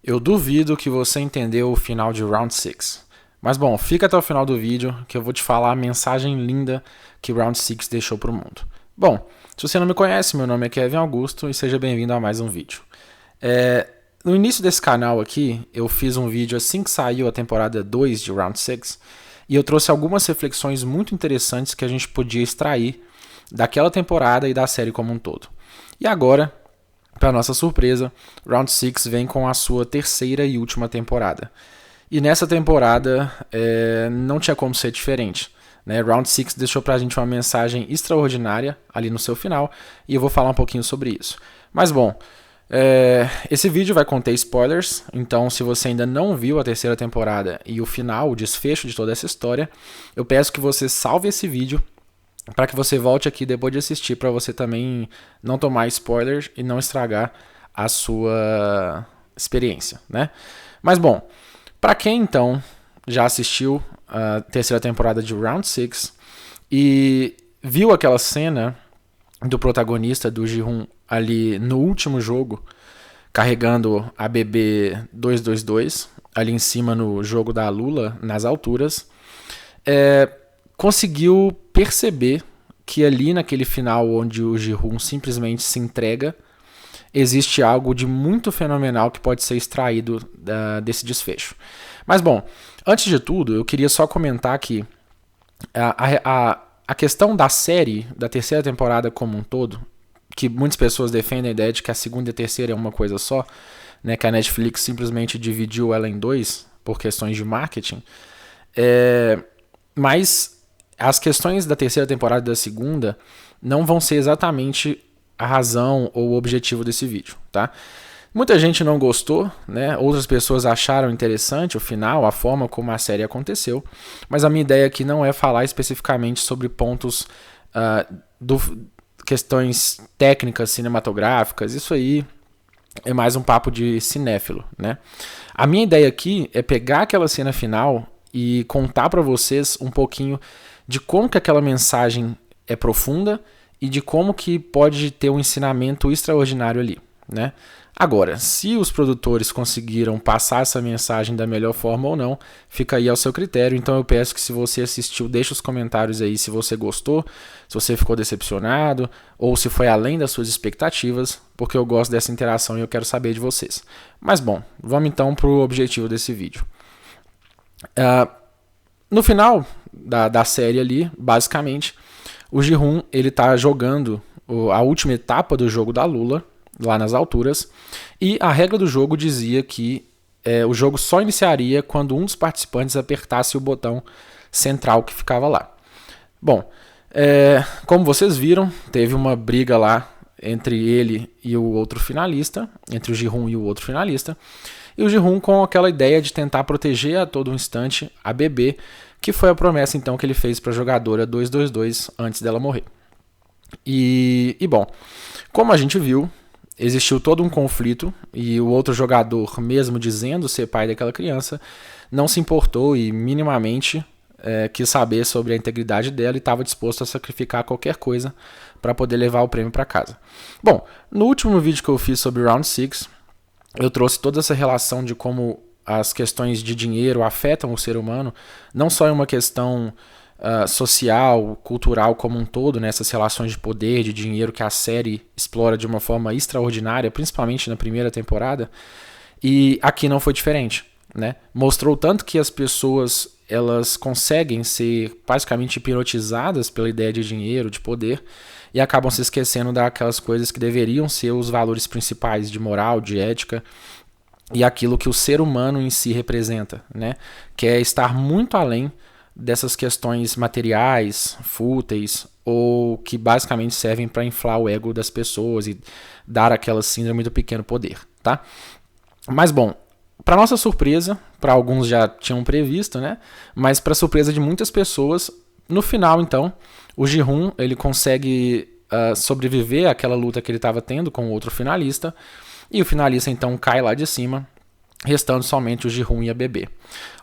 Eu duvido que você entendeu o final de Round 6. Mas bom, fica até o final do vídeo que eu vou te falar a mensagem linda que Round 6 deixou pro mundo. Bom, se você não me conhece, meu nome é Kevin Augusto e seja bem-vindo a mais um vídeo. No início desse canal aqui, eu fiz um vídeo assim que saiu a temporada 2 de Round 6 e eu trouxe algumas reflexões muito interessantes que a gente podia extrair daquela temporada e da série como um todo. E agora, para nossa surpresa, Round 6 vem com a sua terceira e última temporada. E nessa temporada não tinha como ser diferente. Né? Round 6 deixou pra gente uma mensagem extraordinária ali no seu final e eu vou falar um pouquinho sobre isso. Mas bom, esse vídeo vai conter spoilers, então se você ainda não viu a terceira temporada e o final, o desfecho de toda essa história, eu peço que você salve esse vídeo para que você volte aqui depois de assistir, para você também não tomar spoilers e não estragar a sua experiência, né? Mas bom, para quem então já assistiu a terceira temporada de Round 6 e viu aquela cena do protagonista, do Ji-hoon, ali no último jogo, carregando a BB 222, ali em cima no jogo da Lula, nas alturas, conseguiu perceber que ali naquele final onde o Ji-hoon simplesmente se entrega, existe algo de muito fenomenal que pode ser extraído desse desfecho. Mas bom, antes de tudo, eu queria só comentar que a questão da série, da terceira temporada como um todo, que muitas pessoas defendem a ideia de que a segunda e a terceira é uma coisa só, né, que a Netflix simplesmente dividiu ela em dois por questões de marketing, mas as questões da terceira temporada e da segunda não vão ser exatamente a razão ou o objetivo desse vídeo, tá? Muita gente não gostou, né? Outras pessoas acharam interessante o final, a forma como a série aconteceu, mas a minha ideia aqui não é falar especificamente sobre pontos questões técnicas cinematográficas, isso aí é mais um papo de cinéfilo, né? A minha ideia aqui é pegar aquela cena final e contar para vocês um pouquinho de como que aquela mensagem é profunda e de como que pode ter um ensinamento extraordinário ali, né? Agora, se os produtores conseguiram passar essa mensagem da melhor forma ou não, fica aí ao seu critério. Então eu peço que, se você assistiu, deixe os comentários aí se você gostou, se você ficou decepcionado ou se foi além das suas expectativas, porque eu gosto dessa interação e eu quero saber de vocês. Mas bom, vamos então para o objetivo desse vídeo. No final da série ali, basicamente, o Ji-hoon ele tá jogando a última etapa do jogo da Lula, lá nas alturas, e a regra do jogo dizia que o jogo só iniciaria quando um dos participantes apertasse o botão central que ficava lá. Bom, como vocês viram, teve uma briga lá entre ele e o outro finalista, entre o Ji-hoon e o outro finalista, e o Ji-hoon com aquela ideia de tentar proteger a todo instante a BB, que foi a promessa então que ele fez para a jogadora 222 antes dela morrer. E bom, como a gente viu, existiu todo um conflito e o outro jogador, mesmo dizendo ser pai daquela criança, não se importou e minimamente quis saber sobre a integridade dela e estava disposto a sacrificar qualquer coisa para poder levar o prêmio para casa. Bom, no último vídeo que eu fiz sobre Round 6, eu trouxe toda essa relação de como as questões de dinheiro afetam o ser humano, não só em uma questão social, cultural como um todo, nessas relações de poder, de dinheiro que a série explora de uma forma extraordinária, principalmente na primeira temporada, e aqui não foi diferente, né? Mostrou tanto que as pessoas elas conseguem ser basicamente hipnotizadas pela ideia de dinheiro, de poder, e acabam se esquecendo daquelas coisas que deveriam ser os valores principais de moral, de ética, e aquilo que o ser humano em si representa, né? Que é estar muito além dessas questões materiais, fúteis, ou que basicamente servem para inflar o ego das pessoas e dar aquela síndrome do pequeno poder, tá? Mas bom, para nossa surpresa, para alguns já tinham previsto, né? Mas para surpresa de muitas pessoas, no final então, o Ji-hoon ele consegue sobreviver àquela luta que ele estava tendo com o outro finalista, e o finalista então cai lá de cima, restando somente o Ji-hoon e a BB.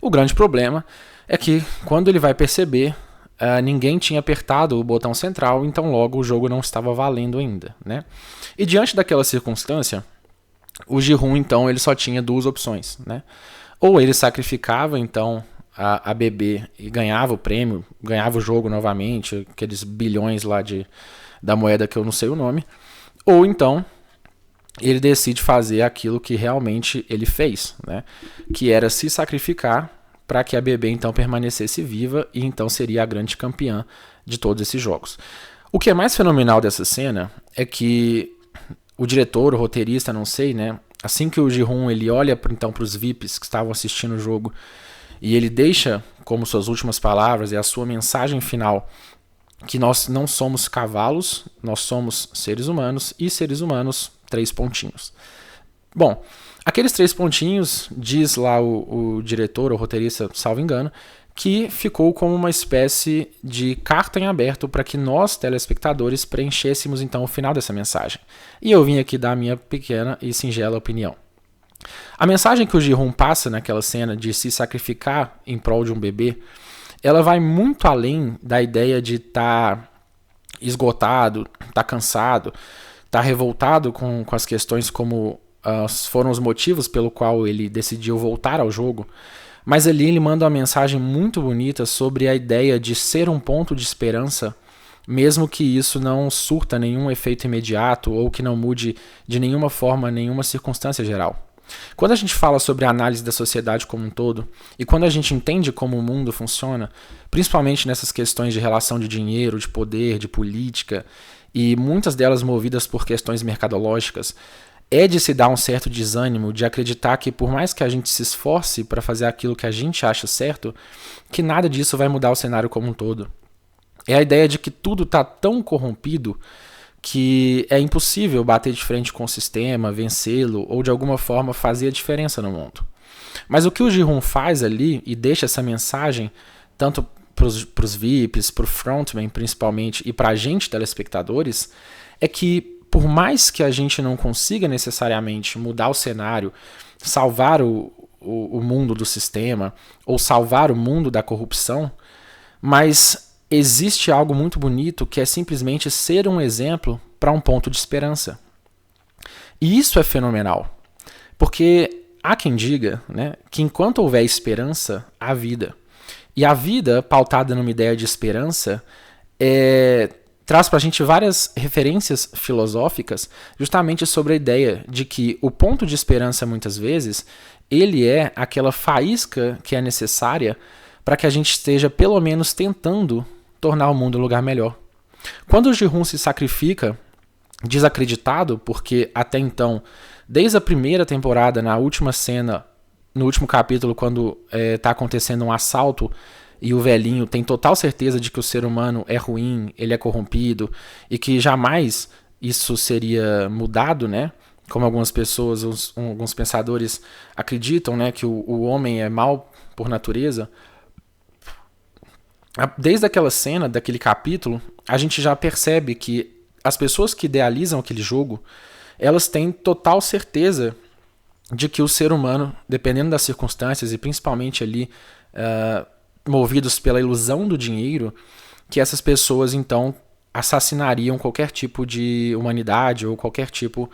O grande problema é que quando ele vai perceber, ninguém tinha apertado o botão central, então logo o jogo não estava valendo ainda, né? E diante daquela circunstância, o Ji-hoon, então, ele só tinha duas opções, né? Ou ele sacrificava, então, a bebê e ganhava o prêmio, ganhava o jogo novamente, aqueles bilhões lá da moeda que eu não sei o nome, ou então ele decide fazer aquilo que realmente ele fez, né? Que era se sacrificar para que a bebê então permanecesse viva e então seria a grande campeã de todos esses jogos. O que é mais fenomenal dessa cena é que o diretor, o roteirista, não sei, né? Assim que o Ji-hoon ele olha então para os VIPs que estavam assistindo o jogo e ele deixa como suas últimas palavras e a sua mensagem final que nós não somos cavalos, nós somos seres humanos e seres humanos 3 pontinhos. Bom, aqueles 3 pontinhos, diz lá o diretor, o roteirista, salvo engano, que ficou como uma espécie de carta em aberto para que nós, telespectadores, preenchêssemos então o final dessa mensagem. E eu vim aqui dar a minha pequena e singela opinião. A mensagem que o Ji-hoon passa naquela cena de se sacrificar em prol de um bebê, ela vai muito além da ideia de estar esgotado, estar cansado, estar revoltado com as questões como foram os motivos pelo qual ele decidiu voltar ao jogo. Mas ali ele manda uma mensagem muito bonita sobre a ideia de ser um ponto de esperança, mesmo que isso não surta nenhum efeito imediato ou que não mude de nenhuma forma, nenhuma circunstância geral. Quando a gente fala sobre a análise da sociedade como um todo, e quando a gente entende como o mundo funciona, principalmente nessas questões de relação de dinheiro, de poder, de política, e muitas delas movidas por questões mercadológicas, é de se dar um certo desânimo de acreditar que por mais que a gente se esforce para fazer aquilo que a gente acha certo, que nada disso vai mudar o cenário como um todo. É a ideia de que tudo está tão corrompido que é impossível bater de frente com o sistema, vencê-lo ou de alguma forma fazer a diferença no mundo. Mas o que o Ji-hoon faz ali e deixa essa mensagem, tanto para os VIPs, para o frontman principalmente e para a gente, telespectadores, é que por mais que a gente não consiga necessariamente mudar o cenário, salvar o mundo do sistema ou salvar o mundo da corrupção, mas existe algo muito bonito que é simplesmente ser um exemplo para um ponto de esperança. E isso é fenomenal, porque há quem diga, né, que enquanto houver esperança, há vida. E a vida, pautada numa ideia de esperança, traz para a gente várias referências filosóficas justamente sobre a ideia de que o ponto de esperança, muitas vezes, ele é aquela faísca que é necessária para que a gente esteja pelo menos tentando tornar o mundo um lugar melhor. Quando o Ji-hoon se sacrifica, desacreditado, porque até então, desde a primeira temporada, na última cena, no último capítulo, quando está acontecendo um assalto e o velhinho tem total certeza de que o ser humano é ruim, ele é corrompido e que jamais isso seria mudado, né? Como algumas pessoas, alguns pensadores acreditam, né, que o homem é mau por natureza. Desde aquela cena, daquele capítulo, a gente já percebe que as pessoas que idealizam aquele jogo, elas têm total certeza de que o ser humano, dependendo das circunstâncias e principalmente ali movidos pela ilusão do dinheiro, que essas pessoas então assassinariam qualquer tipo de humanidade ou qualquer tipo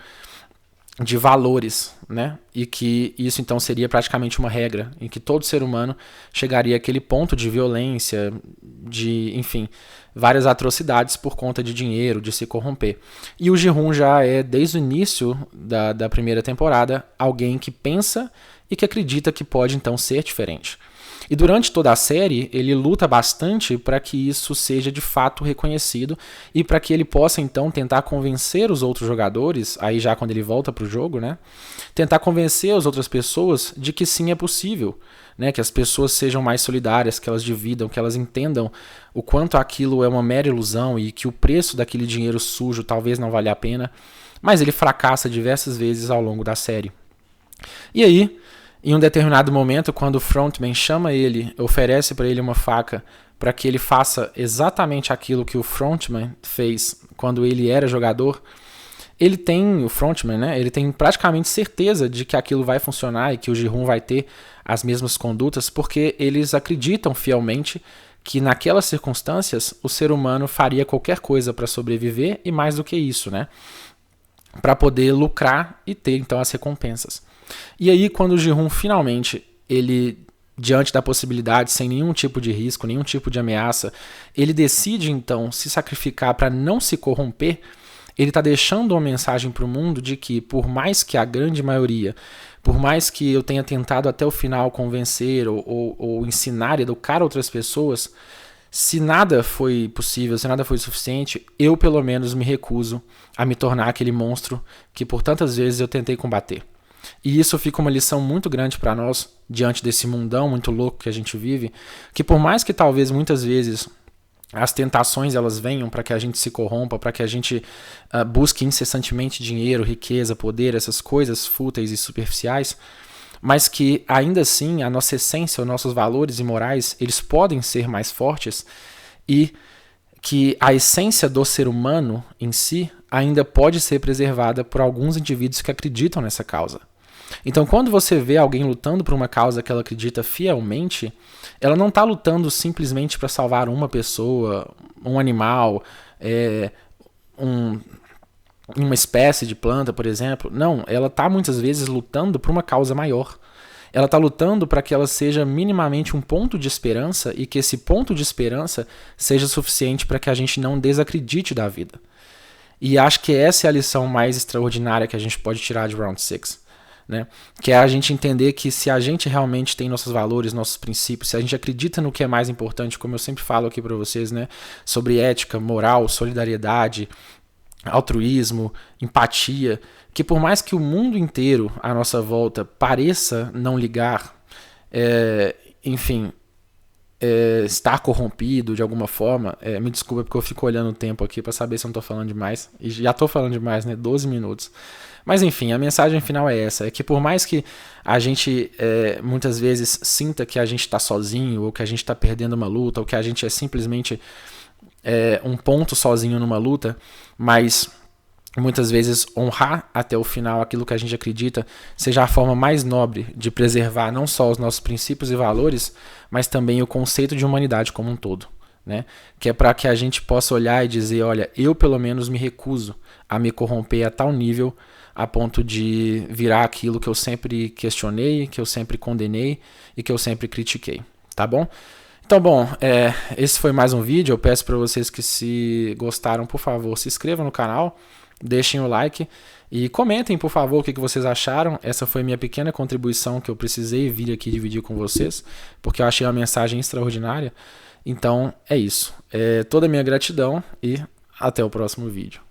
de valores, né? E que isso então seria praticamente uma regra, em que todo ser humano chegaria àquele ponto de violência, de, enfim, várias atrocidades por conta de dinheiro, de se corromper. E o Ji-hoon já é, desde o início da primeira temporada, alguém que pensa e que acredita que pode então ser diferente. E durante toda a série, ele luta bastante para que isso seja de fato reconhecido e para que ele possa então tentar convencer os outros jogadores, aí já quando ele volta para o jogo, né? Tentar convencer as outras pessoas de que sim, é possível, né? Que as pessoas sejam mais solidárias, que elas dividam, que elas entendam o quanto aquilo é uma mera ilusão e que o preço daquele dinheiro sujo talvez não valha a pena, mas ele fracassa diversas vezes ao longo da série. E aí, em um determinado momento, quando o frontman chama ele, oferece para ele uma faca para que ele faça exatamente aquilo que o frontman fez quando ele era jogador, o frontman, né, ele tem praticamente certeza de que aquilo vai funcionar e que o Ji-hoon vai ter as mesmas condutas, porque eles acreditam fielmente que naquelas circunstâncias o ser humano faria qualquer coisa para sobreviver e mais do que isso, né? para poder lucrar e ter então as recompensas. E aí quando o Ji-hoon finalmente, ele, diante da possibilidade, sem nenhum tipo de risco, nenhum tipo de ameaça, ele decide então se sacrificar para não se corromper, ele está deixando uma mensagem para o mundo de que, por mais que a grande maioria, por mais que eu tenha tentado até o final convencer ou ensinar e educar outras pessoas, se nada foi possível, se nada foi suficiente, eu pelo menos me recuso a me tornar aquele monstro que por tantas vezes eu tentei combater. E isso fica uma lição muito grande para nós, diante desse mundão muito louco que a gente vive, que por mais que talvez muitas vezes as tentações elas venham para que a gente se corrompa, para que a gente busque incessantemente dinheiro, riqueza, poder, essas coisas fúteis e superficiais, mas que ainda assim a nossa essência, os nossos valores e morais, eles podem ser mais fortes e que a essência do ser humano em si ainda pode ser preservada por alguns indivíduos que acreditam nessa causa. Então, quando você vê alguém lutando por uma causa que ela acredita fielmente, ela não está lutando simplesmente para salvar uma pessoa, um animal, uma espécie de planta, por exemplo. Não, ela está muitas vezes lutando por uma causa maior. Ela está lutando para que ela seja minimamente um ponto de esperança e que esse ponto de esperança seja suficiente para que a gente não desacredite da vida. E acho que essa é a lição mais extraordinária que a gente pode tirar de Round 6. Né? Que é a gente entender que se a gente realmente tem nossos valores, nossos princípios, se a gente acredita no que é mais importante, como eu sempre falo aqui para vocês, né? Sobre ética, moral, solidariedade, altruísmo, empatia, que por mais que o mundo inteiro à nossa volta pareça não ligar, estar corrompido de alguma forma, me desculpa porque eu fico olhando o tempo aqui para saber se eu não estou falando demais, e já estou falando demais, né? 12 minutos. Mas enfim, a mensagem final é essa, é que por mais que a gente muitas vezes sinta que a gente está sozinho, ou que a gente está perdendo uma luta, ou que a gente é simplesmente um ponto sozinho numa luta, mas muitas vezes honrar até o final aquilo que a gente acredita seja a forma mais nobre de preservar não só os nossos princípios e valores, mas também o conceito de humanidade como um todo. Né? Que é para que a gente possa olhar e dizer, olha, eu pelo menos me recuso a me corromper a tal nível a ponto de virar aquilo que eu sempre questionei, que eu sempre condenei e que eu sempre critiquei, tá bom? Então, bom, esse foi mais um vídeo. Eu peço para vocês que, se gostaram, por favor, se inscrevam no canal, deixem o like e comentem, por favor, o que vocês acharam. Essa foi minha pequena contribuição que eu precisei vir aqui dividir com vocês, porque eu achei uma mensagem extraordinária. Então, é isso. Toda a minha gratidão e até o próximo vídeo.